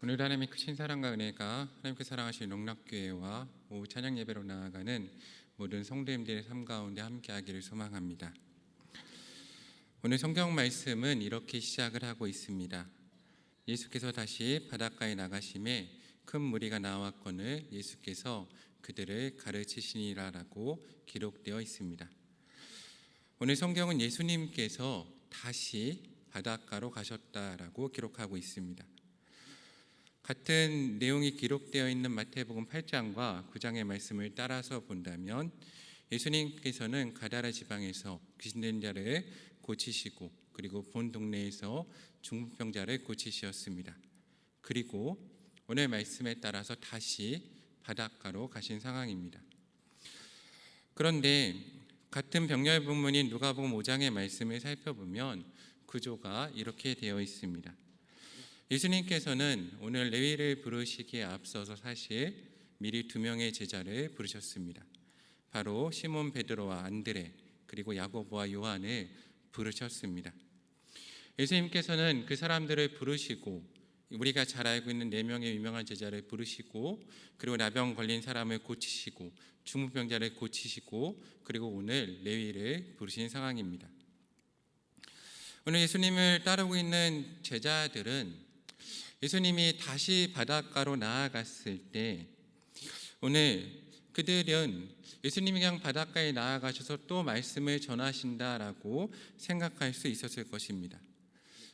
오늘 하나님의 크신 사랑과 은혜가 하나님께 사랑하신 농락교회와 오후 찬양 예배로 나아가는 모든 성도님들의 삶 가운데 함께하기를 소망합니다. 오늘 성경 말씀은 이렇게 시작을 하고 있습니다. 예수께서 다시 바닷가에 나가심에 큰 무리가 나왔거늘 예수께서 그들을 가르치시니라라고 기록되어 있습니다. 오늘 성경은 예수님께서 다시 바닷가로 가셨다라고 기록하고 있습니다. 같은 내용이 기록되어 있는 마태복음 8장과 9장의 말씀을 따라서 본다면 예수님께서는 가다라 지방에서 귀신 들린 자를 고치시고 그리고 본 동네에서 중풍병자를 고치셨습니다. 그리고 오늘 말씀에 따라서 다시 바닷가로 가신 상황입니다. 그런데 같은 병렬 본문인 누가복음 5장의 말씀을 살펴보면 구조가 이렇게 되어 있습니다. 예수님께서는 오늘 레위를 부르시기에 앞서서 사실 미리 두 명의 제자를 부르셨습니다. 바로 시몬 베드로와 안드레 그리고 야고보와 요한을 부르셨습니다. 예수님께서는 그 사람들을 부르시고 우리가 잘 알고 있는 4명의 유명한 제자를 부르시고 그리고 나병 걸린 사람을 고치시고 중풍병자를 고치시고 그리고 오늘 레위를 부르신 상황입니다. 오늘 예수님을 따르고 있는 제자들은 예수님이 다시 바닷가로 나아갔을 때 오늘 그들은 예수님이 그냥 바닷가에 나아가셔서 또 말씀을 전하신다라고 생각할 수 있었을 것입니다.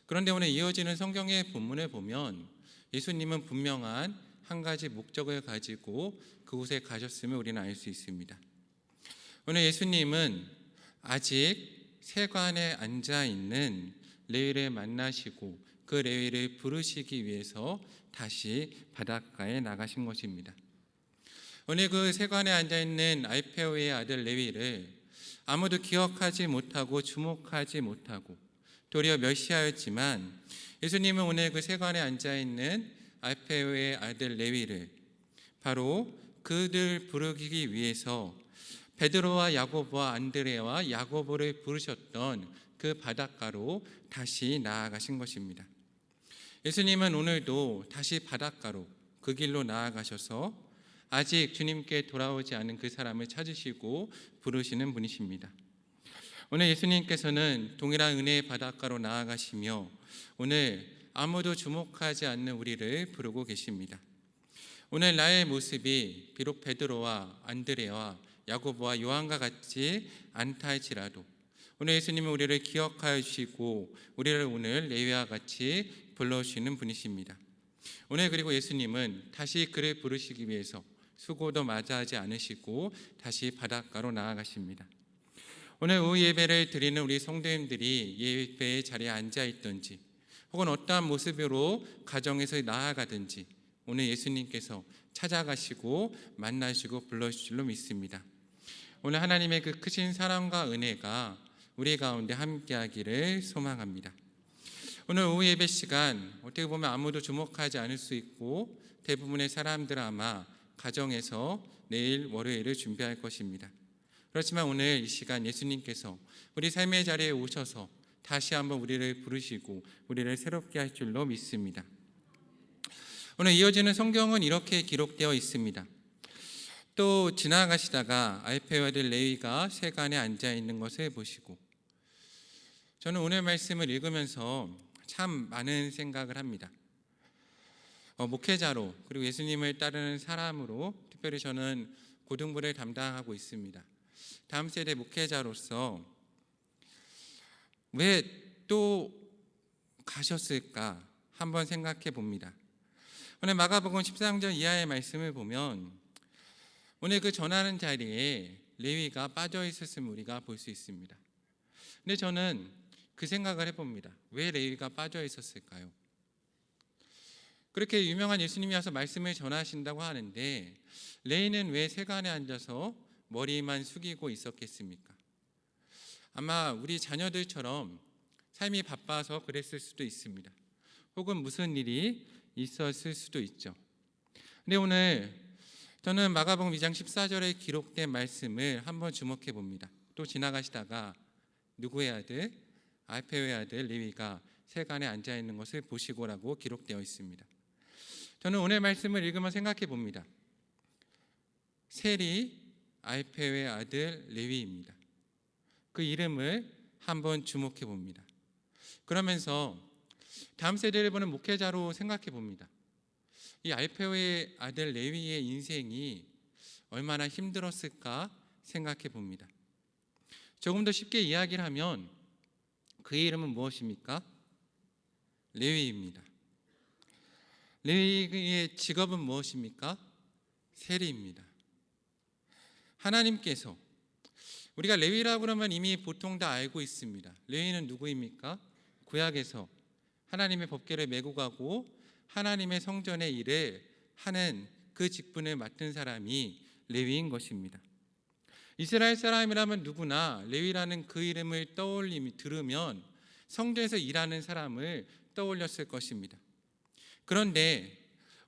그런데 오늘 이어지는 성경의 본문을 보면 예수님은 분명한 한 가지 목적을 가지고 그곳에 가셨음을 우리는 알 수 있습니다. 오늘 예수님은 아직 세관에 앉아있는 레위를 만나시고 그 레위를 부르시기 위해서 다시 바닷가에 나가신 것입니다. 오늘 그 세관에 앉아있는 알페오의 아들 레위를 아무도 기억하지 못하고 주목하지 못하고 도리어 멸시하였지만 예수님은 오늘 그 세관에 앉아있는 알페오의 아들 레위를 바로 그들 부르기 위해서 베드로와 야고보와 안드레와 야고보를 부르셨던 그 바닷가로 다시 나아가신 것입니다. 예수님은 오늘도 다시 바닷가로 그 길로 나아가셔서 아직 주님께 돌아오지 않은 그 사람을 찾으시고 부르시는 분이십니다. 오늘 예수님께서는 동일한 은혜의 바닷가로 나아가시며 오늘 아무도 주목하지 않는 우리를 부르고 계십니다. 오늘 나의 모습이 비록 베드로와 안드레와 야고보와 요한과 같지 않다 할지라도 오늘 예수님은 우리를 기억하여 주시고 우리를 오늘 레위와 같이 불러주시는 분이십니다. 오늘 그리고 예수님은 다시 그를 부르시기 위해서 수고도 마다하지 않으시고 다시 바닷가로 나아가십니다. 오늘 오후 예배를 드리는 우리 성도님들이 예배의 자리에 앉아있든지 혹은 어떠한 모습으로 가정에서 나아가든지 오늘 예수님께서 찾아가시고 만나시고 불러주실 줄 믿습니다. 오늘 하나님의 그 크신 사랑과 은혜가 우리 가운데 함께하기를 소망합니다. 오늘 오후 예배 시간 어떻게 보면 아무도 주목하지 않을 수 있고 대부분의 사람들은 아마 가정에서 내일 월요일을 준비할 것입니다. 그렇지만 오늘 이 시간 예수님께서 우리 삶의 자리에 오셔서 다시 한번 우리를 부르시고 우리를 새롭게 할 줄로 믿습니다. 오늘 이어지는 성경은 이렇게 기록되어 있습니다. 또 지나가시다가 알페오의 아들 레위가 세관에 앉아있는 것을 보시고 저는 오늘 말씀을 읽으면서 참 많은 생각을 합니다. 목회자로 그리고 예수님을 따르는 사람으로 특별히 저는 고등부를 담당하고 있습니다. 다음 세대 목회자로서 왜 또 가셨을까 한번 생각해 봅니다. 오늘 마가복음 13장 이하의 말씀을 보면 오늘 그 전하는 자리에 레위가 빠져 있었음을 우리가 볼 수 있습니다. 근데 저는 그 생각을 해봅니다. 왜 레위가 빠져 있었을까요? 그렇게 유명한 예수님이 와서 말씀을 전하신다고 하는데 레위는 왜 세관에 앉아서 머리만 숙이고 있었겠습니까? 아마 우리 자녀들처럼 삶이 바빠서 그랬을 수도 있습니다. 혹은 무슨 일이 있었을 수도 있죠. 근데 오늘 저는 마가복음 2장 14절에 기록된 말씀을 한번 주목해 봅니다. 또 지나가시다가 누구의 아들? 알페오의 아들 레위가 세관에 앉아있는 것을 보시고라고 기록되어 있습니다. 저는 오늘 말씀을 읽으며 생각해 봅니다. 셀이 알페오의 아들 레위입니다. 그 이름을 한번 주목해 봅니다. 그러면서 다음 세대를 보는 목회자로 생각해 봅니다. 이 알페오의 아들 레위의 인생이 얼마나 힘들었을까 생각해 봅니다. 조금 더 쉽게 이야기를 하면 그의 이름은 무엇입니까? 레위입니다. 레위의 직업은 무엇입니까? 세리입니다. 하나님께서, 우리가 레위라고 그러면 이미 보통 다 알고 있습니다. 레위는 누구입니까? 구약에서 하나님의 법궤를 메고 가고 하나님의 성전의 일을 하는 그 직분을 맡은 사람이 레위인 것입니다. 이스라엘 사람이라면 누구나 레위라는 그 이름을 들으면 성전에서 일하는 사람을 떠올렸을 것입니다. 그런데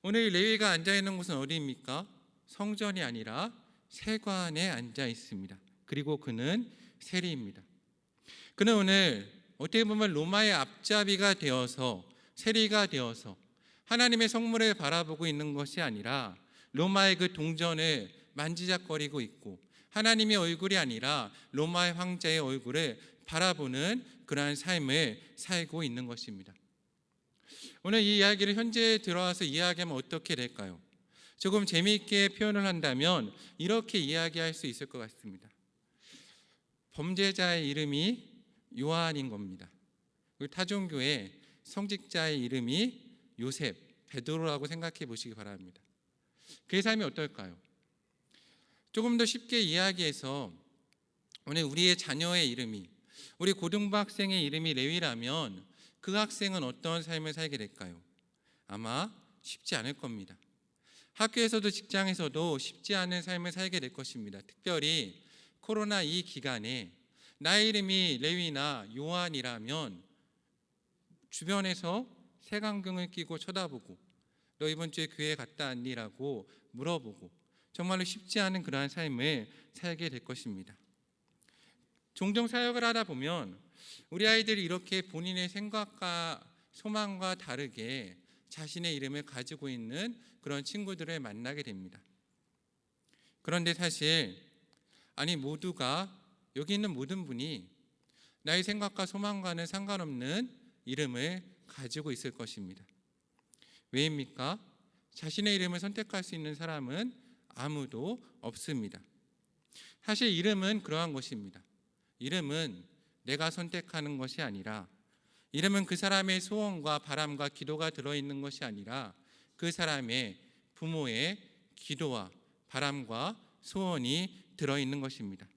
오늘 레위가 앉아 있는 곳은 어디입니까? 성전이 아니라 세관에 앉아 있습니다. 그리고 그는 세리입니다. 그는 오늘 어떻게 보면 로마의 앞잡이가 되어서, 세리가 되어서 하나님의 성물을 바라보고 있는 것이 아니라 로마의 그 동전을 만지작거리고 있고, 하나님의 얼굴이 아니라 로마의 황제의 얼굴을 바라보는 그러한 삶을 살고 있는 것입니다. 오늘 이 이야기를 현재에 들어와서 이야기하면 어떻게 될까요? 조금 재미있게 표현을 한다면 이렇게 이야기할 수 있을 것 같습니다. 범죄자의 이름이 요한인 겁니다. 타종교의 성직자의 이름이 요셉, 베드로라고 생각해 보시기 바랍니다. 그의 삶이 어떨까요? 조금 더 쉽게 이야기해서 오늘 우리의 자녀의 이름이, 우리 고등부 학생의 이름이 레위라면 그 학생은 어떤 삶을 살게 될까요? 아마 쉽지 않을 겁니다. 학교에서도 직장에서도 쉽지 않은 삶을 살게 될 것입니다. 특별히 코로나 이 기간에 나의 이름이 레위나 요한이라면 주변에서 색안경을 끼고 쳐다보고 너 이번 주에 교회 갔다 왔니? 라고 물어보고 정말로 쉽지 않은 그러한 삶을 살게 될 것입니다. 종종 사역을 하다 보면 우리 아이들이 이렇게 본인의 생각과 소망과 다르게 자신의 이름을 가지고 있는 그런 친구들을 만나게 됩니다. 그런데 사실 모두가, 여기 있는 모든 분이 나의 생각과 소망과는 상관없는 이름을 가지고 있을 것입니다. 왜입니까? 자신의 이름을 선택할 수 있는 사람은 아무도 없습니다. 사실 이름은 그러한 것입니다. 이름은 내가 선택하는 것이 아니라, 이름은 그 사람의 소원과 바람과 기도가 들어있는 것이 아니라 그 사람의 부모의 기도와 바람과 소원이 들어있는 것입니다.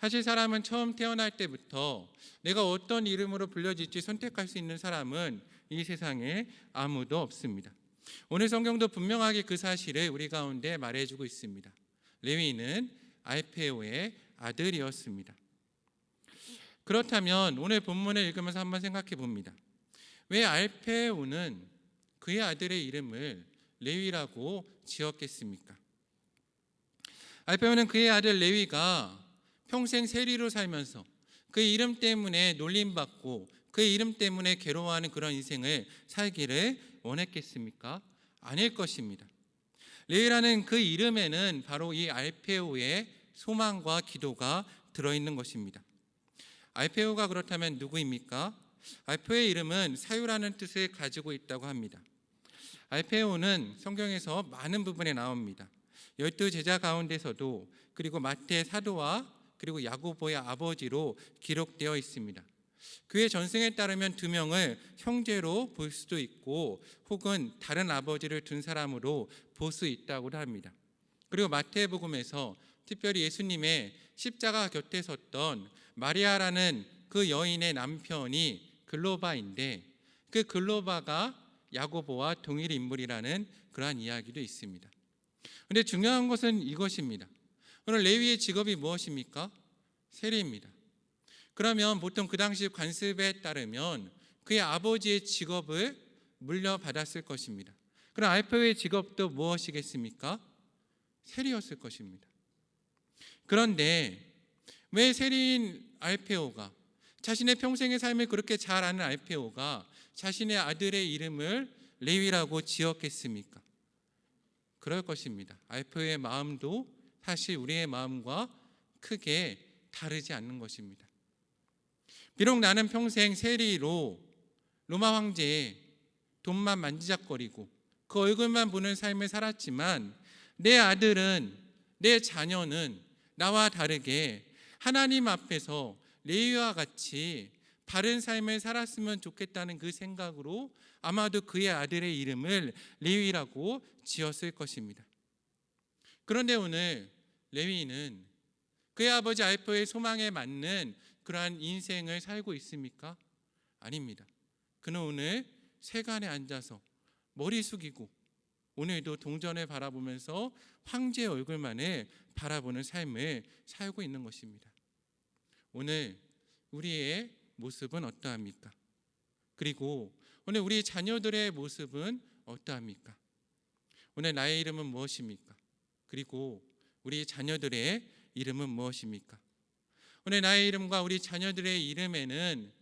사실 사람은 처음 태어날 때부터 내가 어떤 이름으로 불려질지 선택할 수 있는 사람은 이 세상에 아무도 없습니다. 오늘 성경도 분명하게 그 사실을 우리 가운데 말해주고 있습니다. 레위는 알페오의 아들이었습니다. 그렇다면 오늘 본문을 읽으면서 한번 생각해 봅니다. 왜 알페오는 그의 아들의 이름을 레위라고 지었겠습니까? 알페오는 그의 아들 레위가 평생 세리로 살면서 그의 이름 때문에 놀림받고 그의 이름 때문에 괴로워하는 그런 인생을 살기를 원했겠습니까? 아닐 것입니다. 레위라는 그 이름에는 바로 이 알페오의 소망과 기도가 들어있는 것입니다. 알페오가 그렇다면 누구입니까? 알페오의 이름은 사유라는 뜻을 가지고 있다고 합니다. 알페오는 성경에서 많은 부분에 나옵니다. 12제자 가운데서도, 그리고 마태 사도와 그리고 야고보의 아버지로 기록되어 있습니다. 그의 전승에 따르면 2명을 형제로 볼 수도 있고 혹은 다른 아버지를 둔 사람으로 볼 수 있다고 합니다. 그리고 마태복음에서 특별히 예수님의 십자가 곁에 섰던 마리아라는 그 여인의 남편이 글로바인데, 그 글로바가 야고보와 동일 인물이라는 그러한 이야기도 있습니다. 그런데 중요한 것은 이것입니다. 오늘 레위의 직업이 무엇입니까? 세리입니다. 그러면 보통 그 당시 관습에 따르면 그의 아버지의 직업을 물려받았을 것입니다. 그럼 알페오의 직업도 무엇이겠습니까? 세리였을 것입니다. 그런데 왜 세리인 알페오가, 자신의 평생의 삶을 그렇게 잘 아는 알페오가 자신의 아들의 이름을 레위라고 지었겠습니까? 그럴 것입니다. 알프의 마음도 사실 우리의 마음과 크게 다르지 않는 것입니다. 비록 나는 평생 세리로 로마 황제의 돈만 만지작거리고 그 얼굴만 보는 삶을 살았지만 내 아들은, 내 자녀는 나와 다르게 하나님 앞에서 레위와 같이 바른 삶을 살았으면 좋겠다는 그 생각으로 아마도 그의 아들의 이름을 레위라고 지었을 것입니다. 그런데 오늘 레위는 그의 아버지 알프의 소망에 맞는 그러한 인생을 살고 있습니까? 아닙니다. 그는 오늘 세간에 앉아서 머리 숙이고 오늘도 동전을 바라보면서 황제의 얼굴만을 바라보는 삶을 살고 있는 것입니다. 오늘 우리의 모습은 어떠합니까? 그리고 오늘 우리 자녀들의 모습은 어떠합니까? 오늘 나의 이름은 무엇입니까? 그리고 우리 자녀들의 이름은 무엇입니까? 오늘 나의 이름과 우리 자녀들의 이름에는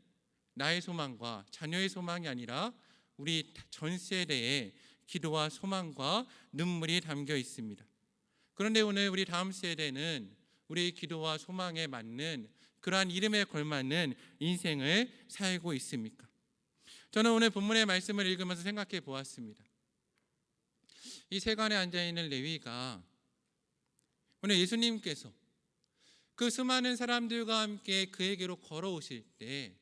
나의 소망과 자녀의 소망이 아니라 우리 전 세대의 기도와 소망과 눈물이 담겨 있습니다. 그런데 오늘 우리 다음 세대는 우리의 기도와 소망에 맞는 그러한 이름에 걸맞는 인생을 살고 있습니까? 저는 오늘 본문의 말씀을 읽으면서 생각해 보았습니다. 이 세간에 앉아있는 레위가 오늘 예수님께서 그 수많은 사람들과 함께 그에게로 걸어오실 때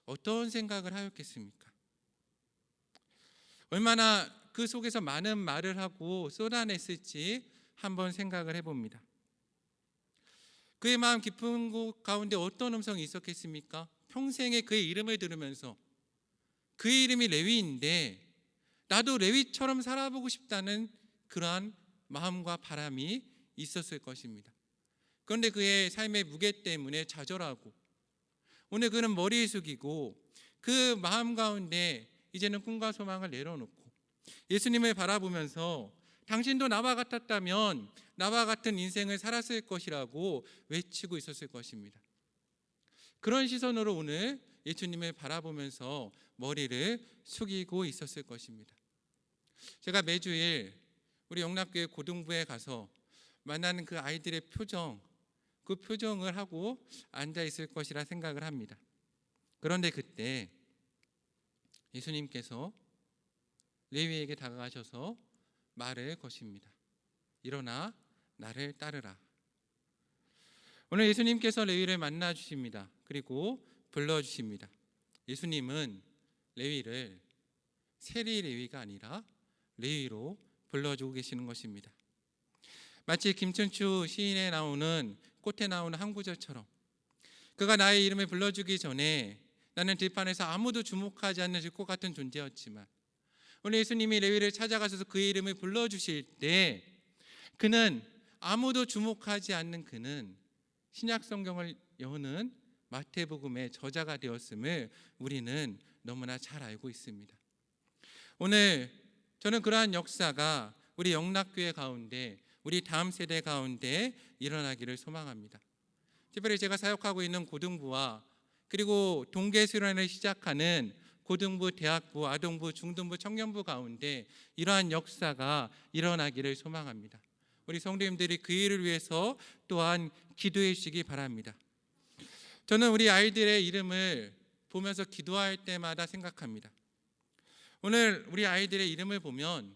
어떤 생각을 하였겠습니까? 얼마나 그 속에서 많은 말을 하고 쏟아냈을지 한번 생각을 해봅니다. 그의 마음 깊은 곳 가운데 어떤 음성이 있었겠습니까? 평생에 그의 이름을 들으면서 그의 이름이 레위인데 나도 레위처럼 살아보고 싶다는 그러한 마음과 바람이 있었을 것입니다. 그런데 그의 삶의 무게 때문에 좌절하고 오늘 그는 머리 숙이고 그 마음 가운데 이제는 꿈과 소망을 내려놓고 예수님을 바라보면서 당신도 나와 같았다면 나와 같은 인생을 살았을 것이라고 외치고 있었을 것입니다. 그런 시선으로 오늘 예수님을 바라보면서 머리를 숙이고 있었을 것입니다. 제가 매주일 우리 영락교회 고등부에 가서 만나는 그 아이들의 표정, 그 표정을 하고 앉아 있을 것이라 생각을 합니다. 그런데 그때 예수님께서 레위에게 다가가셔서 말을 거십니다. 일어나 나를 따르라. 오늘 예수님께서 레위를 만나 주십니다. 그리고 불러 주십니다. 예수님은 레위를 세리 레위가 아니라 레위로 불러주고 계시는 것입니다. 마치 김춘추 시인에 나오는 꽃에 나오는 한 구절처럼 그가 나의 이름을 불러주기 전에 나는 들판에서 아무도 주목하지 않는 들꽃 같은 존재였지만 오늘 예수님이 레위를 찾아가셔서 그의 이름을 불러주실 때 그는 아무도 주목하지 않는 그는 신약 성경을 여는 마태복음의 저자가 되었음을 우리는 너무나 잘 알고 있습니다. 오늘 저는 그러한 역사가 우리 영락교회 가운데 우리 다음 세대 가운데 일어나기를 소망합니다. 특별히 제가 사역하고 있는 고등부와 그리고 동계수련을 시작하는 고등부, 대학부, 아동부, 중등부, 청년부 가운데 이러한 역사가 일어나기를 소망합니다. 우리 성도님들이 그 일을 위해서 또한 기도해 주시기 바랍니다. 저는 우리 아이들의 이름을 보면서 기도할 때마다 생각합니다. 오늘 우리 아이들의 이름을 보면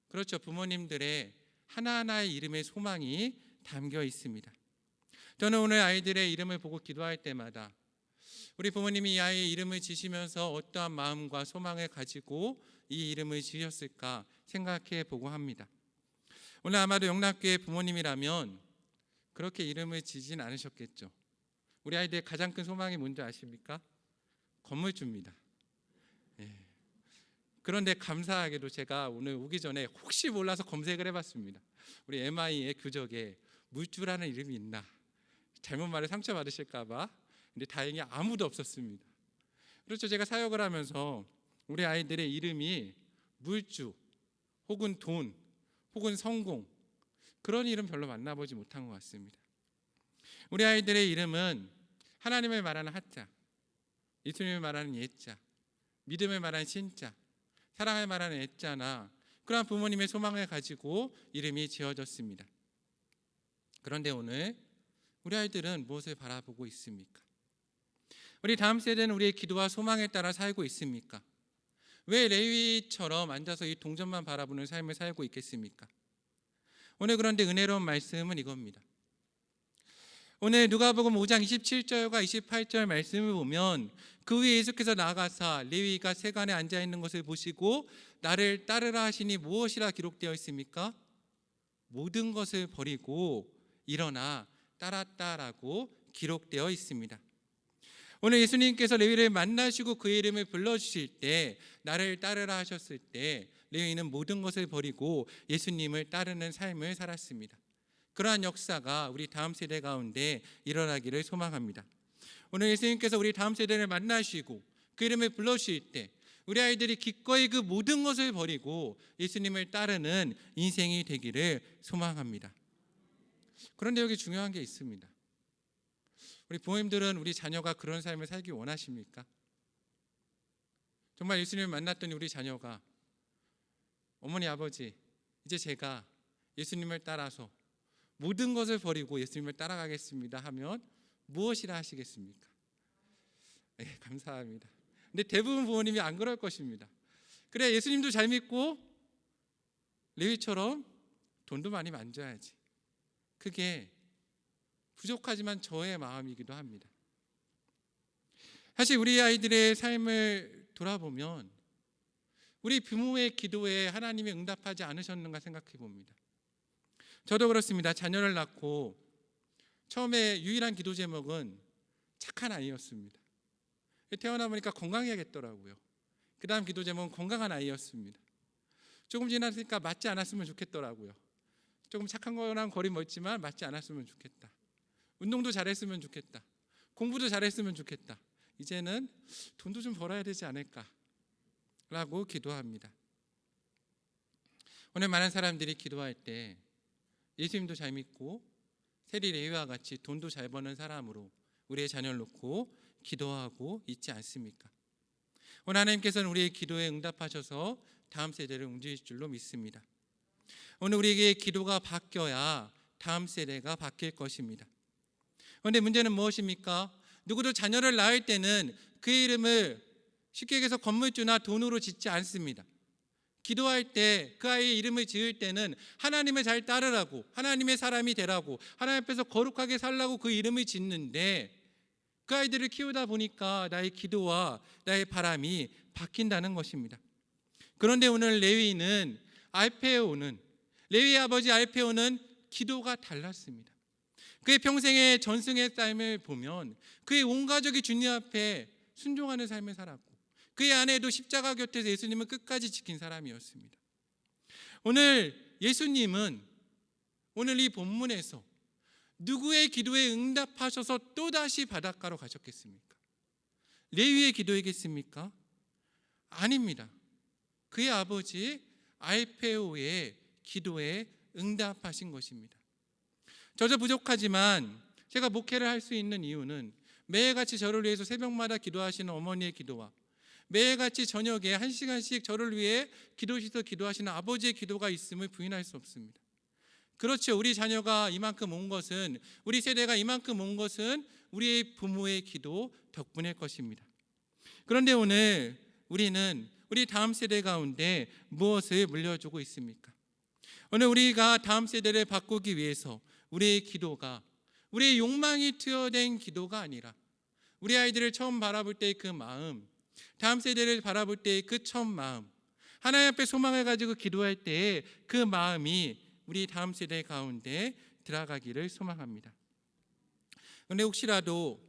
그렇죠, 부모님들의 하나하나의 이름의 소망이 담겨 있습니다. 저는 오늘 아이들의 이름을 보고 기도할 때마다 우리 부모님이 이 아이의 이름을 지시면서 어떠한 마음과 소망을 가지고 이 이름을 지으셨을까 생각해 보고 합니다. 오늘 아마도 영락교회 부모님이라면 그렇게 이름을 지진 않으셨겠죠. 우리 아이들의 가장 큰 소망이 뭔지 아십니까? 건물주입니다. 그런데 감사하게도 제가 오늘 오기 전에 혹시 몰라서 검색을 해봤습니다. 우리 MI의 교적에 물주라는 이름이 있나, 잘못 말해 상처받으실까 봐. 근데 다행히 아무도 없었습니다. 그렇죠, 제가 사역을 하면서 우리 아이들의 이름이 물주 혹은 돈 혹은 성공, 그런 이름 별로 만나보지 못한 것 같습니다. 우리 아이들의 이름은 하나님을 말하는 하자, 예수님을 말하는 예자, 믿음을 말하는 신자, 사랑할 만한 애자나 그러한 부모님의 소망을 가지고 이름이 지어졌습니다. 그런데 오늘 우리 아이들은 무엇을 바라보고 있습니까? 우리 다음 세대는 우리의 기도와 소망에 따라 살고 있습니까? 왜 레위처럼 앉아서 이 동전만 바라보는 삶을 살고 있겠습니까? 오늘 그런데 은혜로운 말씀은 이겁니다. 오늘 누가복음 5장 27절과 28절 말씀을 보면 그 위에 예수께서 나아가사 레위가 세간에 앉아있는 것을 보시고 나를 따르라 하시니 무엇이라 기록되어 있습니까? 모든 것을 버리고 일어나 따랐다라고 기록되어 있습니다. 오늘 예수님께서 레위를 만나시고 그의 이름을 불러주실 때 나를 따르라 하셨을 때 레위는 모든 것을 버리고 예수님을 따르는 삶을 살았습니다. 그러한 역사가 우리 다음 세대 가운데 일어나기를 소망합니다. 오늘 예수님께서 우리 다음 세대를 만나시고 그 이름을 불러주실 때 우리 아이들이 기꺼이 그 모든 것을 버리고 예수님을 따르는 인생이 되기를 소망합니다. 그런데 여기 중요한 게 있습니다. 우리 부모님들은 우리 자녀가 그런 삶을 살기 원하십니까? 정말 예수님을 만났더니 우리 자녀가 어머니 아버지 이제 제가 예수님을 따라서 모든 것을 버리고 예수님을 따라가겠습니다 하면 무엇이라 하시겠습니까? 네, 감사합니다. 근데 대부분 부모님이 안 그럴 것입니다. 그래 예수님도 잘 믿고 레위처럼 돈도 많이 만져야지. 그게 부족하지만 저의 마음이기도 합니다. 사실 우리 아이들의 삶을 돌아보면 우리 부모의 기도에 하나님이 응답하지 않으셨는가 생각해 봅니다. 저도 그렇습니다. 자녀를 낳고 처음에 유일한 기도 제목은 착한 아이였습니다. 태어나 보니까 건강해야겠더라고요. 그 다음 기도 제목은 건강한 아이였습니다. 조금 지나니까 맞지 않았으면 좋겠더라고요. 조금 착한 거랑 거리 멀지만 맞지 않았으면 좋겠다. 운동도 잘했으면 좋겠다. 공부도 잘했으면 좋겠다. 이제는 돈도 좀 벌어야 되지 않을까 라고 기도합니다. 오늘 많은 사람들이 기도할 때 예수님도 잘 믿고 세리 레위와 같이 돈도 잘 버는 사람으로 우리의 자녀를 놓고 기도하고 있지 않습니까? 오늘 하나님께서는 우리의 기도에 응답하셔서 다음 세대를 움직일 줄로 믿습니다. 오늘 우리에게 기도가 바뀌어야 다음 세대가 바뀔 것입니다. 그런데 문제는 무엇입니까? 누구도 자녀를 낳을 때는 그의 이름을 쉽게 얘기해서 건물주나 돈으로 짓지 않습니다. 기도할 때 그 아이의 이름을 지을 때는 하나님을 잘 따르라고, 하나님의 사람이 되라고, 하나님 앞에서 거룩하게 살라고 그 이름을 짓는데 그 아이들을 키우다 보니까 나의 기도와 나의 바람이 바뀐다는 것입니다. 그런데 오늘 레위의 아버지 알페오는 기도가 달랐습니다. 그의 평생의 전승의 삶을 보면 그의 온 가족이 주님 앞에 순종하는 삶을 살았고 그의 아내도 십자가 곁에서 예수님을 끝까지 지킨 사람이었습니다. 오늘 예수님은 오늘 이 본문에서 누구의 기도에 응답하셔서 또다시 바닷가로 가셨겠습니까? 레위의 기도이겠습니까? 아닙니다. 그의 아버지 알페오의 기도에 응답하신 것입니다. 저도 부족하지만 제가 목회를 할 수 있는 이유는 매일같이 저를 위해서 새벽마다 기도하시는 어머니의 기도와 매일같이 저녁에 1시간씩 저를 위해 기도실에서 기도하시는 아버지의 기도가 있음을 부인할 수 없습니다. 그렇죠. 우리 자녀가 이만큼 온 것은, 우리 세대가 이만큼 온 것은 우리의 부모의 기도 덕분일 것입니다. 그런데 오늘 우리는 우리 다음 세대 가운데 무엇을 물려주고 있습니까? 오늘 우리가 다음 세대를 바꾸기 위해서 우리의 기도가, 우리의 욕망이 투여된 기도가 아니라 우리 아이들을 처음 바라볼 때의 그 마음, 다음 세대를 바라볼 때의 그 첫 마음, 하나님 앞에 소망을 가지고 기도할 때의 그 마음이 우리 다음 세대 가운데 들어가기를 소망합니다. 그런데 혹시라도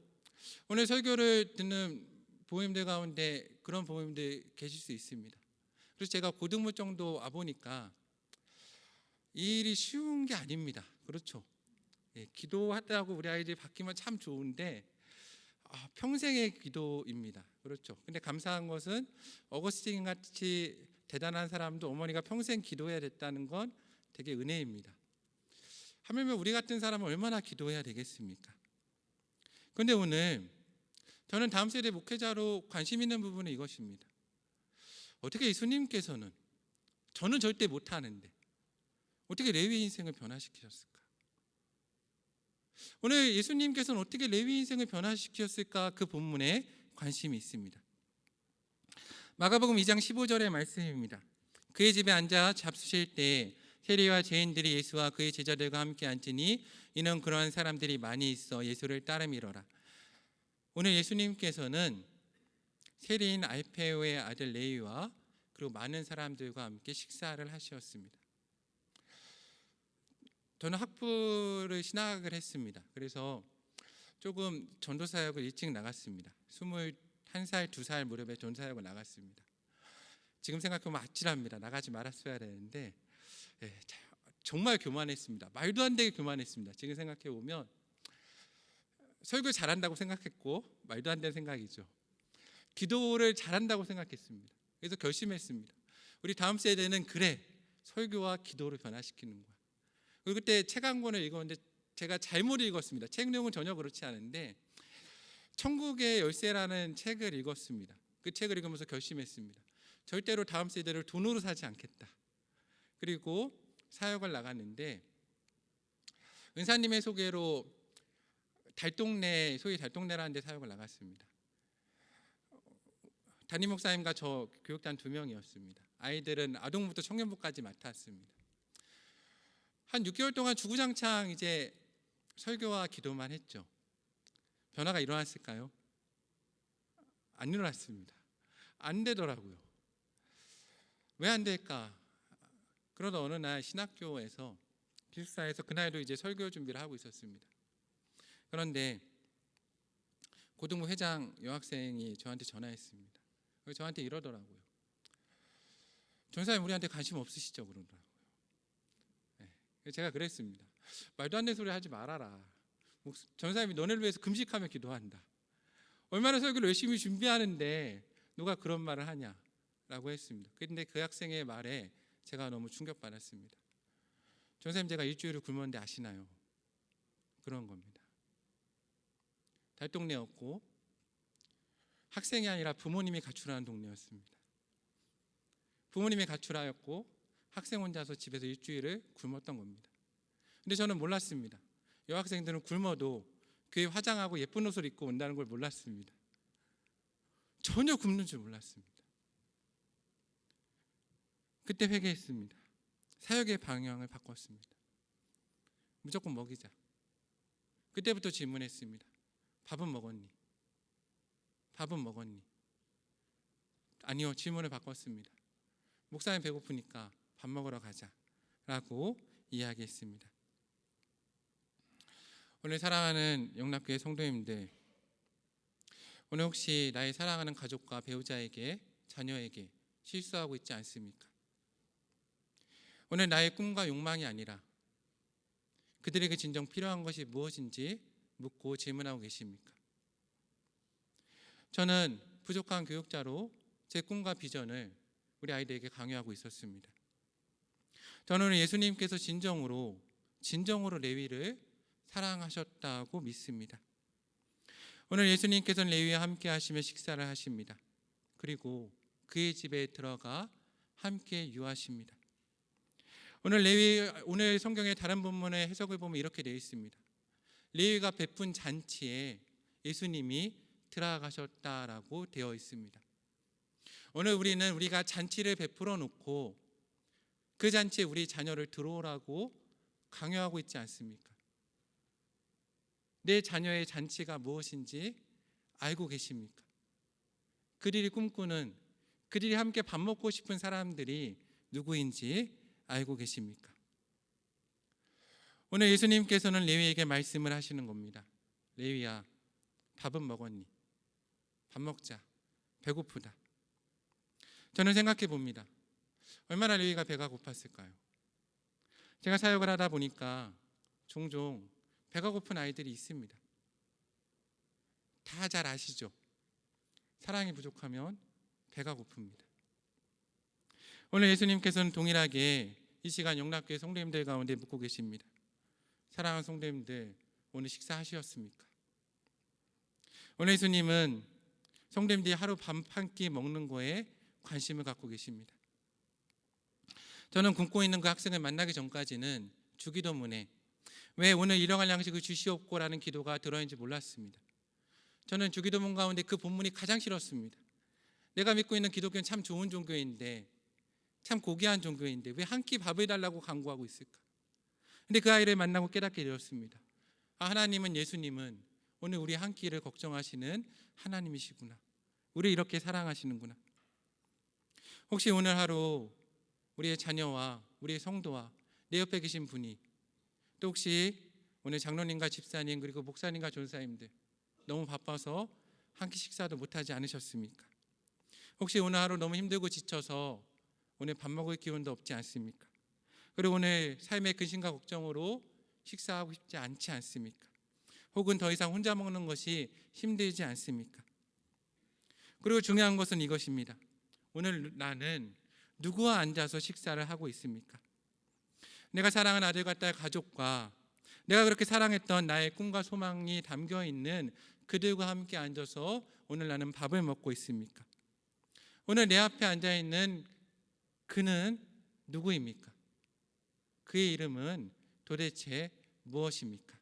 오늘 설교를 듣는 부모님들 가운데 그런 부모님들 계실 수 있습니다. 그래서 제가 고등부 정도 와보니까 이 일이 쉬운 게 아닙니다. 그렇죠? 기도하다고 우리 아이들이 바뀌면 참 좋은데 평생의 기도입니다. 그렇죠? 근데 감사한 것은 어거스틴 같이 대단한 사람도 어머니가 평생 기도해야 됐다는 건 되게 은혜입니다. 하물며 우리 같은 사람은 얼마나 기도해야 되겠습니까? 그런데 오늘 저는 다음 세대 목회자로 관심 있는 부분은 이것입니다. 어떻게 예수님께서는 저는 절대 못하는데 어떻게 레위 인생을 변화시키셨을까? 오늘 예수님께서는 어떻게 레위 인생을 변화시키셨을까? 그 본문에 관심이 있습니다. 마가복음 2장 15절의 말씀입니다. 그의 집에 앉아 잡수실 때 세리와 죄인들이 예수와 그의 제자들과 함께 앉으니 이는 그러한 사람들이 많이 있어 예수를 따르미러라. 오늘 예수님께서는 세리인 알페오의 아들 레위와 그리고 많은 사람들과 함께 식사를 하셨습니다. 저는 학부를 신학을 했습니다. 그래서 조금 전도사역을 일찍 나갔습니다. 21살, 2살 무렵에 전도사역을 나갔습니다. 지금 생각해보면 아찔합니다. 나가지 말았어야 되는데 정말 교만했습니다. 말도 안 되게 교만했습니다. 지금 생각해보면 설교 잘한다고 생각했고 말도 안 되는 생각이죠. 기도를 잘한다고 생각했습니다. 그래서 결심했습니다. 우리 다음 세대는 그래, 설교와 기도를 변화시키는 거야. 그리고 그때 책 한 권을 읽었는데 제가 잘못 읽었습니다. 책 내용은 전혀 그렇지 않은데 천국의 열쇠라는 책을 읽었습니다. 그 책을 읽으면서 결심했습니다. 절대로 다음 세대를 돈으로 사지 않겠다. 그리고 사역을 나갔는데 은사님의 소개로 달동네, 소위 달동네라는 데 사역을 나갔습니다. 담임 목사님과 저 교육단 2명이었습니다. 아이들은 아동부터 청년부까지 맡았습니다. 한 6개월 동안 주구장창 이제 설교와 기도만 했죠. 변화가 일어났을까요? 안 일어났습니다. 안 되더라고요. 왜 안 될까? 그러다 어느 날 신학교에서 기숙사에서 그날도 이제 설교 준비를 하고 있었습니다. 그런데 고등부 회장 여학생이 저한테 전화했습니다. 그래서 저한테 이러더라고요. 전사님 우리한테 관심 없으시죠? 그러더라고요. 제가 그랬습니다. 말도 안 되는 소리 하지 말아라. 전사님이 너네를 위해서 금식하며 기도한다. 얼마나 설교를 열심히 준비하는데 누가 그런 말을 하냐라고 했습니다. 그런데 그 학생의 말에 제가 너무 충격받았습니다. 전사님 제가 일주일을 굶었는데 아시나요? 그런 겁니다. 달동네였고 학생이 아니라 부모님이 가출하는 동네였습니다. 부모님이 가출하였고 학생 혼자서 집에서 일주일을 굶었던 겁니다. 근데 저는 몰랐습니다. 여학생들은 굶어도 교회 화장하고 예쁜 옷을 입고 온다는 걸 몰랐습니다. 전혀 굶는 줄 몰랐습니다. 그때 회개했습니다. 사역의 방향을 바꿨습니다. 무조건 먹이자. 그때부터 질문했습니다. 밥은 먹었니? 밥은 먹었니? 아니요, 질문을 바꿨습니다. 목사님 배고프니까 밥 먹으러 가자라고 이야기했습니다. 오늘 사랑하는 영락교회 성도님들, 오늘 혹시 나의 사랑하는 가족과 배우자에게, 자녀에게 실수하고 있지 않습니까? 오늘 나의 꿈과 욕망이 아니라 그들에게 진정 필요한 것이 무엇인지 묻고 질문하고 계십니까? 저는 부족한 교육자로 제 꿈과 비전을 우리 아이들에게 강요하고 있었습니다. 저는 예수님께서 진정으로 레위를 사랑하셨다고 믿습니다. 오늘 예수님께서는 레위와 함께 하시며 식사를 하십니다. 그리고 그의 집에 들어가 함께 유하십니다. 오늘 성경의 다른 본문의 해석을 보면 이렇게 되어 있습니다. 레위가 베푼 잔치에 예수님이 들어가셨다라고 되어 있습니다. 오늘 우리가 잔치를 베풀어 놓고 그 잔치에 우리 자녀를 들어오라고 강요하고 있지 않습니까? 내 자녀의 잔치가 무엇인지 알고 계십니까? 그들이 꿈꾸는, 그들이 함께 밥 먹고 싶은 사람들이 누구인지 알고 계십니까? 오늘 예수님께서는 레위에게 말씀을 하시는 겁니다. 레위야, 밥은 먹었니? 밥 먹자. 배고프다. 저는 생각해 봅니다. 얼마나 레위가 배가 고팠을까요? 제가 사역을 하다 보니까 종종 배가 고픈 아이들이 있습니다. 다 잘 아시죠? 사랑이 부족하면 배가 고픕니다. 오늘 예수님께서는 동일하게 이 시간 영락교회 성도님들 가운데 묻고 계십니다. 사랑하는 성도님들, 오늘 식사하셨습니까? 오늘 예수님은 성도님들이 하루 밥 한 끼 먹는 거에 관심을 갖고 계십니다. 저는 굶고 있는 그 학생을 만나기 전까지는 주기도문에 왜 오늘 일용할 양식을 주시옵고라는 기도가 들어있는지 몰랐습니다. 저는 주기도문 가운데 그 본문이 가장 싫었습니다. 내가 믿고 있는 기독교는 참 좋은 종교인데, 참 고귀한 종교인데 왜 한 끼 밥을 달라고 간구하고 있을까? 근데 그 아이를 만나고 깨닫게 되었습니다. 하나님은, 예수님은 오늘 우리 한 끼를 걱정하시는 하나님이시구나. 우리 이렇게 사랑하시는구나. 혹시 오늘 하루 우리의 자녀와 우리의 성도와 내 옆에 계신 분이, 또 혹시 오늘 장로님과 집사님 그리고 목사님과 전사님들 너무 바빠서 한 끼 식사도 못하지 않으셨습니까? 혹시 오늘 하루 너무 힘들고 지쳐서 오늘 밥 먹을 기운도 없지 않습니까? 그리고 오늘 삶의 근심과 걱정으로 식사하고 싶지 않지 않습니까? 혹은 더 이상 혼자 먹는 것이 힘들지 않습니까? 그리고 중요한 것은 이것입니다. 오늘 나는 누구와 앉아서 식사를 하고 있습니까? 내가 사랑하는 아들과 딸 가족과 내가 그렇게 사랑했던 나의 꿈과 소망이 담겨있는 그들과 함께 앉아서 오늘 나는 밥을 먹고 있습니까? 오늘 내 앞에 앉아있는 그는 누구입니까? 그의 이름은 도대체 무엇입니까?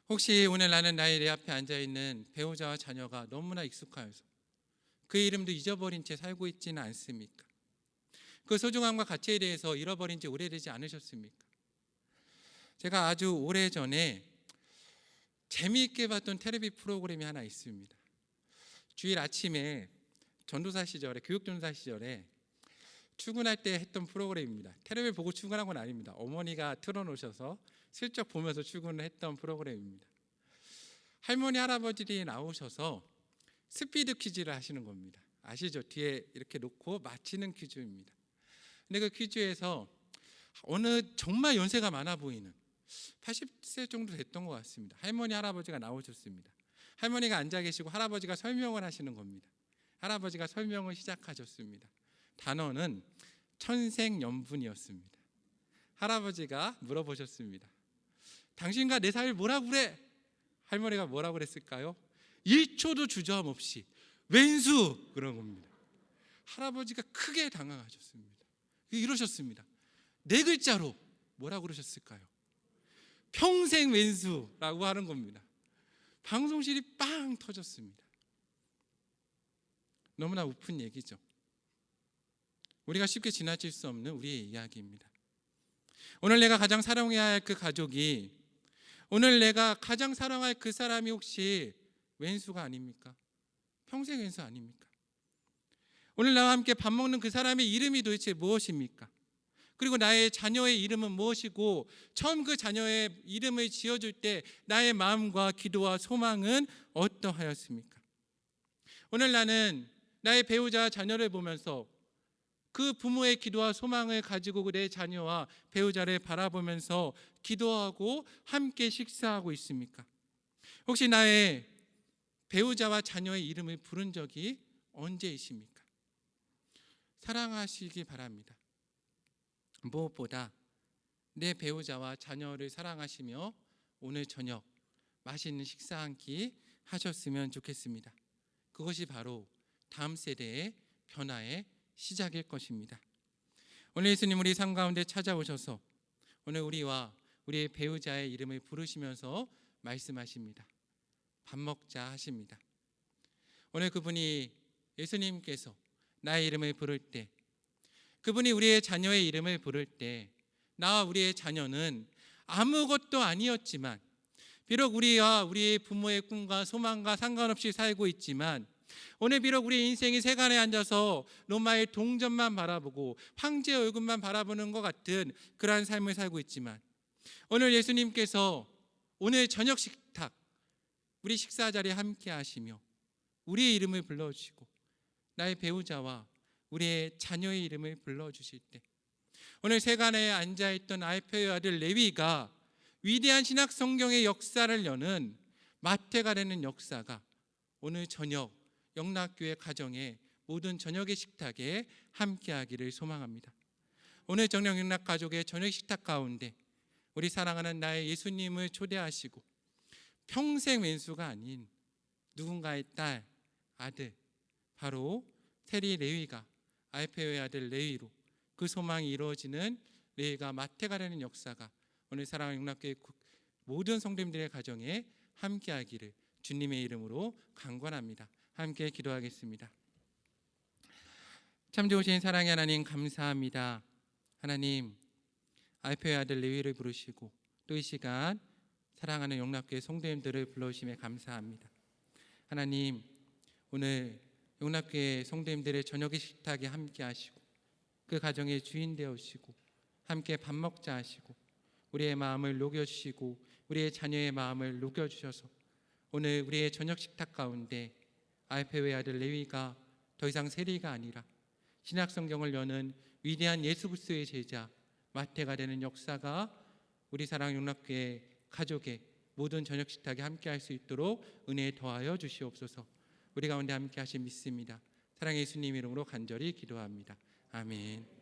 혹시 오늘 나는 내 앞에 앉아있는 배우자와 자녀가 너무나 익숙하여서 그의 이름도 잊어버린 채 살고 있지는 않습니까? 그 소중함과 가치에 대해서 잃어버린 지 오래되지 않으셨습니까? 제가 아주 오래전에 재미있게 봤던 텔레비 프로그램이 하나 있습니다. 주일 아침에 전도사 시절에, 교육전도사 시절에 출근할 때 했던 프로그램입니다. 텔레비 보고 출근한 건 아닙니다. 어머니가 틀어놓으셔서 슬쩍 보면서 출근을 했던 프로그램입니다. 할머니 할아버지들이 나오셔서 스피드 퀴즈를 하시는 겁니다. 아시죠? 뒤에 이렇게 놓고 맞히는 퀴즈입니다. 근데 그 퀴즈에서 어느 정말 연세가 많아 보이는 80세 정도 됐던 것 같습니다. 할머니 할아버지가 나오셨습니다. 할머니가 앉아 계시고 할아버지가 설명을 하시는 겁니다. 할아버지가 설명을 시작하셨습니다. 단어는 천생연분이었습니다. 할아버지가 물어보셨습니다. 당신과 내 사이를 뭐라고 그래? 할머니가 뭐라고 그랬을까요? 1초도 주저함 없이 왼수, 그런 겁니다. 할아버지가 크게 당황하셨습니다. 이러셨습니다. 4글자로 뭐라고 그러셨을까요? 평생 왼수라고 하는 겁니다. 방송실이 빵 터졌습니다. 너무나 우픈 얘기죠. 우리가 쉽게 지나칠 수 없는 우리의 이야기입니다. 오늘 내가 가장 사랑해야 할 그 가족이, 오늘 내가 가장 사랑할 그 사람이 혹시 왼수가 아닙니까? 평생 왼수 아닙니까? 오늘 나와 함께 밥 먹는 그 사람의 이름이 도대체 무엇입니까? 그리고 나의 자녀의 이름은 무엇이고, 처음 그 자녀의 이름을 지어줄 때 나의 마음과 기도와 소망은 어떠하였습니까? 오늘 나는 나의 배우자와 자녀를 보면서 그 부모의 기도와 소망을 가지고 내 자녀와 배우자를 바라보면서 기도하고 함께 식사하고 있습니까? 혹시 나의 배우자와 자녀의 이름을 부른 적이 언제이십니까? 사랑하시기 바랍니다. 무엇보다 내 배우자와 자녀를 사랑하시며 오늘 저녁 맛있는 식사 한 끼 하셨으면 좋겠습니다. 그것이 바로 다음 세대의 변화의 시작일 것입니다. 오늘 예수님 우리 삶 가운데 찾아오셔서 오늘 우리와 우리의 배우자의 이름을 부르시면서 말씀하십니다. 밥 먹자 하십니다. 오늘 그분이, 예수님께서 나의 이름을 부를 때, 그분이 우리의 자녀의 이름을 부를 때, 나와 우리의 자녀는 아무것도 아니었지만, 비록 우리와 우리의 부모의 꿈과 소망과 상관없이 살고 있지만, 오늘 비록 우리 인생이 세간에 앉아서 로마의 동전만 바라보고 황제의 얼굴만 바라보는 것 같은 그러한 삶을 살고 있지만, 오늘 예수님께서 오늘 저녁 식탁, 우리 식사 자리에 함께 하시며 우리의 이름을 불러주시고 나의 배우자와 우리의 자녀의 이름을 불러주실 때, 오늘 세간에 앉아있던 알페의 아들 레위가 위대한 신약 성경의 역사를 여는 마태가 되는 역사가 오늘 저녁 영락교회 가정의 모든 저녁의 식탁에 함께하기를 소망합니다. 오늘 저녁 영락 가족의 저녁 식탁 가운데 우리 사랑하는 나의 예수님을 초대하시고 평생 왼수가 아닌 누군가의 딸, 아들 바로 세리 레위가 알페오의 아들 레위로 그 소망이 이루어지는 레위가 마태가 되는 역사가 오늘 사랑하는 용납교회 모든 성도님들의 가정에 함께하기를 주님의 이름으로 간구합니다. 함께 기도하겠습니다. 참 좋으신 사랑의 하나님 감사합니다. 하나님 알페오의 아들 레위를 부르시고 또 이 시간 사랑하는 용납교회 성도님들을 불러주심에 감사합니다. 하나님 오늘 용납교회 성도님들의 저녁의 식탁에 함께 하시고 그 가정의 주인 되어주시고 함께 밥 먹자 하시고 우리의 마음을 녹여주시고 우리의 자녀의 마음을 녹여주셔서 오늘 우리의 저녁 식탁 가운데 알페오의 아들 레위가 더 이상 세리가 아니라 신약성경을 여는 위대한 예수 그리스도의 제자 마태가 되는 역사가 우리 사랑 용납교회 가족의 모든 저녁 식탁에 함께할 수 있도록 은혜에 더하여 주시옵소서. 우리 가운데 함께하신 믿습니다. 사랑의 예수님 이름으로 간절히 기도합니다. 아멘.